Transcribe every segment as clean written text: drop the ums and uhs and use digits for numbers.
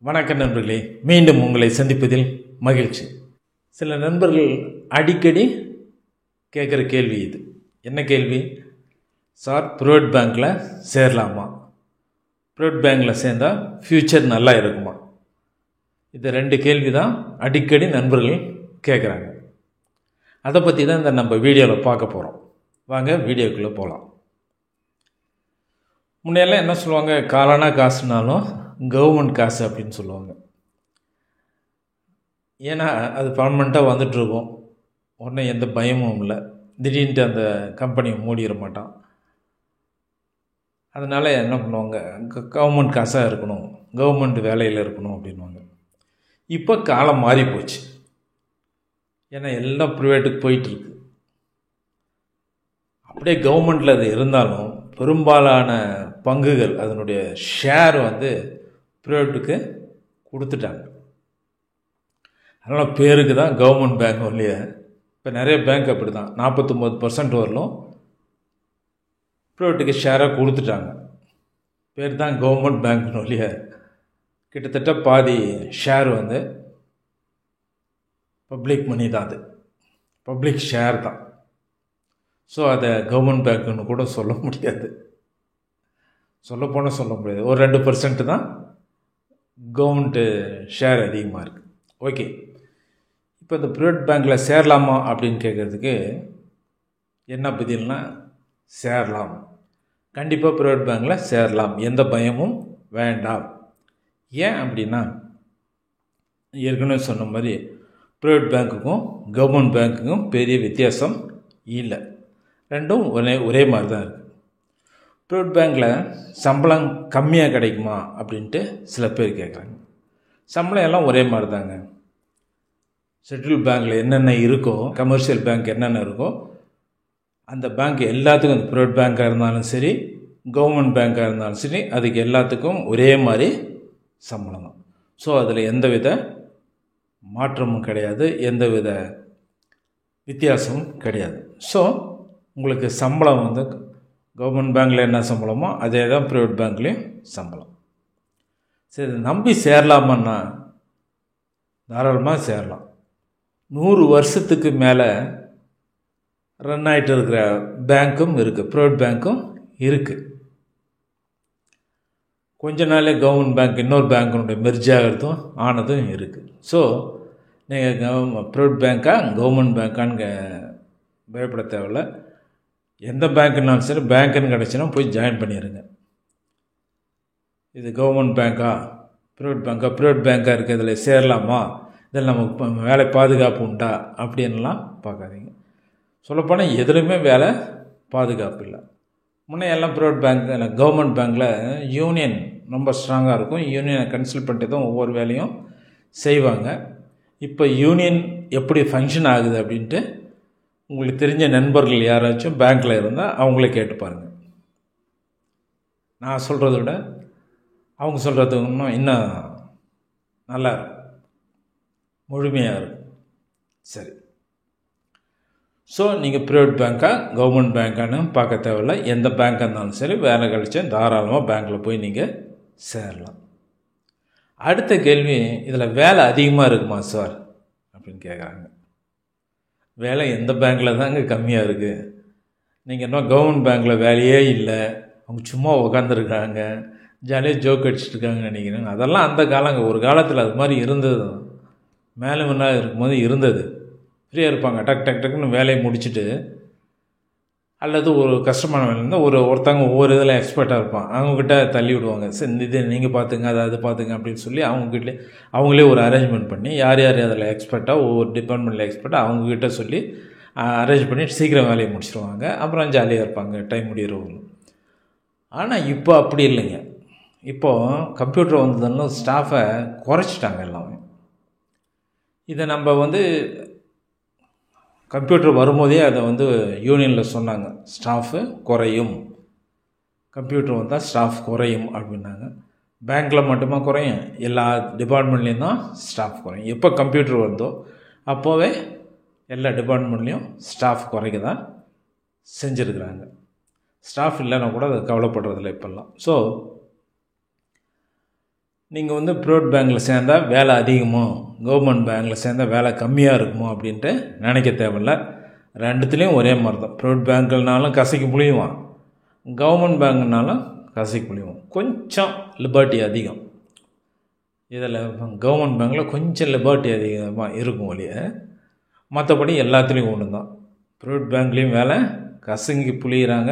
வணக்கம் நண்பர்களே, மீண்டும் உங்களை சந்திப்பதில் மகிழ்ச்சி. சில நண்பர்கள் அடிக்கடி கேட்குற கேள்வி இது. என்ன கேள்வி? சார், ப்ரைவேட் பேங்க்கில் சேரலாமா? ப்ரைவேட் பேங்க்கில் சேர்ந்தால் ஃப்யூச்சர் நல்லா இருக்குமா? இது ரெண்டு கேள்வி தான் அடிக்கடி நண்பர்கள் கேட்குறாங்க. அதை பற்றி தான் இந்த நம்ம வீடியோவில் பார்க்க போகிறோம். வாங்க வீடியோக்குள்ளே போகலாம். முன்னையெல்லாம் என்ன சொல்லுவாங்க, காலானா காசுனாலும் கவர்மெண்ட் காசு அப்படின்னு சொல்லுவாங்க. ஏன்னா அது பர்மனெண்ட்டாக வந்துட்டுருக்கும், உடனே எந்த பயமும் இல்லை, திடீர்னுட்டு அந்த கம்பெனியை மூடிட மாட்டான். அதனால் என்ன பண்ணுவாங்க, கவர்மெண்ட் காசாக இருக்கணும், கவர்மெண்ட் வேலையில் இருக்கணும் அப்படின்வாங்க. இப்போ காலம் மாறி போச்சு. ஏன்னா எல்லாம் ப்ரைவேட்டுக்கு போயிட்டுருக்கு. அப்படியே கவர்மெண்டில் அது இருந்தாலும் பெரும்பாலான பங்குகள், அதனுடைய ஷேர் ப்ரைவேட்டுக்கு கொடுத்துட்டாங்க. அதனால் பேருக்கு தான் கவர்மெண்ட் பேங்க் இல்லையா. இப்போ நிறைய பேங்க் அப்படி தான் 49% வரலும் ப்ரைவேட்டுக்கு ஷேராக கொடுத்துட்டாங்க. பேர் தான் கவர்மெண்ட் பேங்க்னு இல்லையா. கிட்டத்தட்ட பாதி ஷேர் பப்ளிக் மணி தான், அது பப்ளிக் ஷேர் தான். ஸோ அதை கவர்மெண்ட் பேங்க்குன்னு கூட சொல்ல முடியாது. சொல்லப்போனால் சொல்ல முடியாது. ஒரு 2% தான் கவர்மெண்ட்டு ஷேர் அதிகமாக இருக்குது. ஓகே, இப்போ இந்த ப்ரைவேட் பேங்க்கில் சேரலாமா அப்படின்னு கேட்குறதுக்கு என்ன பதில்னா, சேரலாம். கண்டிப்பாக ப்ரைவேட் பேங்க்கில் சேரலாம், எந்த பயமும் வேண்டாம். ஏன் அப்படின்னா, ஏற்கனவே சொன்ன மாதிரி ப்ரைவேட் பேங்க்குக்கும் கவர்மெண்ட் பேங்க்குக்கும் பெரிய வித்தியாசம் இல்லை. ரெண்டும் ஒரே மாதிரி தான் இருக்குது. ப்ரைவேட் பேங்க்கில் சம்பளம் கம்மியாக கிடைக்குமா அப்படின்ட்டு சில பேர் கேட்குறாங்க. சம்பளம் எல்லாம் ஒரே மாதிரி தாங்க. ஷெட்யூல் பேங்க்கில் என்னென்ன இருக்கோ, கமர்ஷியல் பேங்க் என்னென்ன இருக்கோ, அந்த பேங்க் எல்லாத்துக்கும், அந்த ப்ரைவேட் பேங்காக இருந்தாலும் சரி, கவர்மெண்ட் பேங்காக இருந்தாலும் சரி, அதுக்கு எல்லாத்துக்கும் ஒரே மாதிரி சம்பளம் தான். ஸோ அதில் எந்தவித மாற்றமும் கிடையாது, எந்தவித வித்தியாசமும் கிடையாது. ஸோ உங்களுக்கு சம்பளம் கவர்மெண்ட் பேங்க்கில் என்ன சம்பளமோ அதே தான் ப்ரைவேட் பேங்க்லேயும் சம்பளம். சரி, நம்பி சேரலாமான்னா தாராளமாக சேரலாம். 100 வருஷத்துக்கு மேலே ரன் ஆகிட்டு இருக்கிற பேங்க்கும் இருக்குது, ப்ரைவேட் பேங்க்கும் இருக்குது. கொஞ்ச நாளே கவர்மெண்ட் பேங்க் இன்னொரு பேங்க்கினுடைய மெர்ஜ் ஆனதும் இருக்குது. ஸோ நீங்கள் ப்ரைவேட் பேங்க்காக கவர்மெண்ட் பேங்க்கான்னு பயப்பட தேவையில்லை. எந்த பேங்க்குனாலும் சரி, பேங்க்குன்னு கிடச்சினா போய் ஜாயின் பண்ணிடுங்க. இது கவர்மெண்ட் பேங்க்கா ப்ரைவேட் பேங்க்கா, ப்ரைவேட் பேங்க்காக இருக்குது, இதில் சேரலாமா, இதில் நமக்கு வேலை பாதுகாப்பு உண்டா அப்படின்லாம் பார்க்காதீங்க. சொல்லப்போனால் எதுலையுமே வேலை பாதுகாப்பு இல்லை. முன்னே எல்லாம் ப்ரைவேட் பேங்க், கவர்மெண்ட் பேங்க்கில் யூனியன் ரொம்ப ஸ்ட்ராங்காக இருக்கும். யூனியனை கன்சல்ட் பண்ணிட்டு தான் ஒவ்வொரு வேலையும் செய்வாங்க. இப்போ யூனியன் எப்படி ஃபங்க்ஷன் ஆகுது அப்படின்ட்டு உங்களுக்கு தெரிஞ்ச நண்பர்கள் யாராச்சும் பேங்க்கில் இருந்தால் அவங்கள கேட்டு பாருங்கள். நான் சொல்கிறத விட அவங்க சொல்கிறது இன்னும் நல்லா முழுமையாக இருக்கும். சரி, ஸோ நீங்கள் ப்ரைவேட் பேங்க்கா கவர்மெண்ட் பேங்க்கானு பார்க்க தேவையில்லை. எந்த பேங்க்காக இருந்தாலும் சரி, வேலை கழிச்சா தாராளமாக பேங்க்கில் போய் நீங்கள் சேரலாம். அடுத்த கேள்வி, இதில் வேலை அதிகமாக இருக்குமா சார் அப்படின்னு கேட்குறாங்க. வேலை எந்த பேங்க்கில் தாங்க கம்மியாக இருக்குது? நீங்கள் என்ன கவர்மெண்ட் பேங்க்கில் வேலையே இல்லை, அவங்க சும்மா உட்காந்துருக்காங்க, ஜாலியாக ஜோக் அடிச்சுட்ருக்காங்கன்னு நினைக்கிறேன். அதெல்லாம் அந்த காலங்க. ஒரு காலத்தில் அது மாதிரி இருந்தது, மேலே முன்னாடி இருக்கும்போது இருந்தது. ஃப்ரீயாக இருப்பாங்க, டக்குன்னு வேலையை முடிச்சுட்டு, அல்லது ஒரு கஷ்டமான வேலை இருந்தால் ஒருத்தவங்க ஒவ்வொரு இதில் எக்ஸ்பர்ட்டாக இருப்பான், அவங்கக்கிட்ட தள்ளி விடுவாங்க. சரி, இது நீங்கள் பார்த்துங்க, அது பார்த்துங்க அப்படின்னு சொல்லி அவங்களே ஒரு அரேஞ்ச்மெண்ட் பண்ணி யார் அதில் எக்ஸ்பர்ட்டாக, ஒவ்வொரு டிபார்ட்மெண்ட்டில் எக்ஸ்பர்ட்டாக அவங்கக்கிட்ட சொல்லி அரேஞ்ச் பண்ணி சீக்கிரம் வேலையை முடிச்சிடுவாங்க. அப்புறம் ஜாலியாக இருப்பாங்க டைம் முடிகிறவங்க. ஆனால் இப்போ அப்படி இல்லைங்க. இப்போது கம்ப்யூட்டர் வந்ததுன்னு ஸ்டாஃபை குறைச்சிட்டாங்க எல்லாமே. இதை நம்ம கம்ப்யூட்டர் வரும்போதே அதை யூனியனில் சொன்னாங்க, ஸ்டாஃபு குறையும், கம்ப்யூட்டர் வந்தால் ஸ்டாஃப் குறையும் அப்படின்னாங்க. பேங்க்கில் மட்டுமா குறையும், எல்லா டிபார்ட்மெண்ட்லேயும் தான் ஸ்டாஃப் குறையும். எப்போ கம்ப்யூட்டர் வந்தோ அப்போவே எல்லா டிபார்ட்மெண்ட்லேயும் ஸ்டாஃப் குறைக்க தான் செஞ்சுருக்குறாங்க. ஸ்டாஃப் இல்லைன்னா கூட அதை கவலைப்படுறதில்ல இப்போல்லாம். ஸோ நீங்கள் வந்து ப்ரைவேட் பேங்க்கில் சேர்ந்தால் வேலை அதிகமோ கவர்மெண்ட் பேங்க்கில் சேர்ந்தால் வேலை கம்மியாக இருக்குமோ அப்படின்ட்டு நினைக்க தேவையில்ல. ரெண்டுத்துலேயும் ஒரே மாதிரி தான். ப்ரைவேட் பேங்க்குனாலும் கசக்கி புளியுவான், கவர்மெண்ட் பேங்க்குனாலும் கசக்கி புளியுவான். கொஞ்சம் லிபர்ட்டி அதிகம் இதில். கவர்மெண்ட் பேங்க்கில் கொஞ்சம் லிபர்ட்டி அதிகமாக இருக்கும் ஒழிய மற்றபடி எல்லாத்துலேயும் ஒன்று தான். ப்ரைவேட் பேங்க்லேயும் வேலை கசங்கி புளியிறாங்க,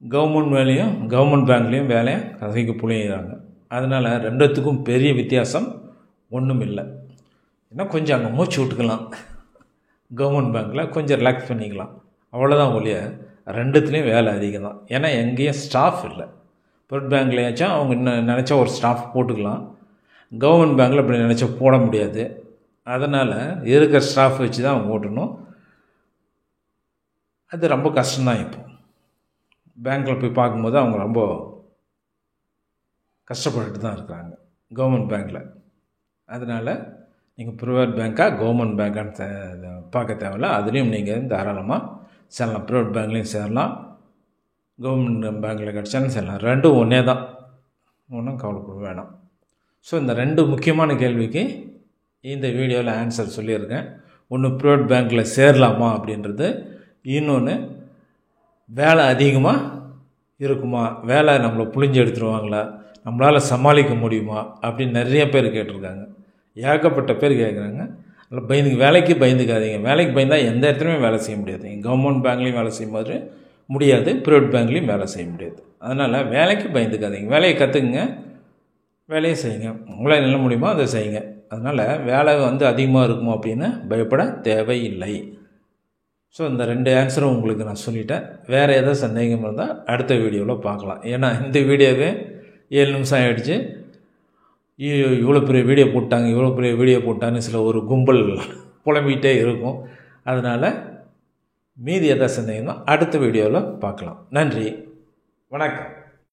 கவர்மெண்ட் பேங்க்லேயும் வேலையை கசங்கி புளியிறாங்க. அதனால் ரெண்டுத்துக்கும் பெரிய வித்தியாசம் ஒன்றும் இல்லை. ஏன்னா கொஞ்சம் அங்கே மூச்சு விட்டுக்கலாம், கவர்மெண்ட் பேங்க்கில் கொஞ்சம் ரிலாக்ஸ் பண்ணிக்கலாம், அவ்வளோதான் ஒழிய ரெண்டுத்துலேயும் வேலை அதிகம் தான். ஏன்னா எங்கேயும் ஸ்டாஃப் இல்லை. ப்ரைவேட் பேங்க்லேயாச்சும் அவங்க இன்னும் நினச்சா ஒரு ஸ்டாஃப் போட்டுக்கலாம், கவர்மெண்ட் பேங்க்கில் அப்படி நினச்சா போட முடியாது. அதனால் இருக்கிற ஸ்டாஃப் வச்சு தான் அவங்க ஓட்டணும். அது ரொம்ப கஷ்டம்தான். இப்போ பேங்க்கில் போய் பார்க்கும்போது அவங்க ரொம்ப கஷ்டப்பட்டுட்டு தான் இருக்கிறாங்க கவர்மெண்ட் பேங்க்கில். அதனால் நீங்கள் ப்ரைவேட் பேங்க்காக கவர்மெண்ட் பேங்க்கான்னு பார்க்க தேவையில்ல. அதுலேயும் நீங்கள் தாராளமாக சேரலாம். ப்ரைவேட் பேங்க்லேயும் சேரலாம், கவர்மெண்ட் பேங்க்கில் கிடச்சாலும் சேரலாம். ரெண்டும் ஒன்றே தான், ஒன்றும் கவலைப்பட வேணாம். ஸோ இந்த ரெண்டு முக்கியமான கேள்விக்கு இந்த வீடியோவில் ஆன்சர் சொல்லியிருக்கேன். ஒன்று ப்ரைவேட் பேங்க்கில் சேரலாமா அப்படின்றது, இன்னொன்று வேலை அதிகமாக இருக்குமா, வேலை நம்மளை புழிஞ்சு எடுத்துருவாங்களா, நம்மளால் சமாளிக்க முடியுமா அப்படின்னு நிறைய பேர் கேட்டிருக்காங்க. ஏகப்பட்ட பேர் கேட்குறாங்க. அதில் வேலைக்கு பயந்துக்காதீங்க. வேலைக்கு பயந்தால் எந்த இடத்துலையுமே வேலை செய்ய முடியாது. கவர்மெண்ட் பேங்க்லேயும் வேலை செய்யும்போது முடியாது, ப்ரைவேட் பேங்க்லேயும் வேலை செய்ய முடியாது. அதனால் வேலைக்கு பயந்துக்காதீங்க, வேலையை கற்றுக்குங்க, வேலையை செய்யுங்க, உங்களால் என்ன முடியுமோ அதை செய்யுங்க. அதனால் வேலை வந்து அதிகமாக இருக்குமோ அப்படின்னு பயப்பட தேவையில்லை. ஸோ இந்த ரெண்டு ஆன்சரும் உங்களுக்கு நான் சொல்லிட்டேன். வேறு ஏதாவது சந்தேகம் இருந்தால் அடுத்த வீடியோவில் பார்க்கலாம். ஏன்னா இந்த வீடியோவே 7 நிமிஷம் ஆகிடுச்சு. இவ்வளோ பெரிய வீடியோ போட்டான்னு சில ஒரு கும்பல் புலம்பிகிட்டே இருக்கும். அதனால் மீதி எதாவது சந்தேகம் தான் அடுத்த வீடியோவில் பார்க்கலாம். நன்றி, வணக்கம்.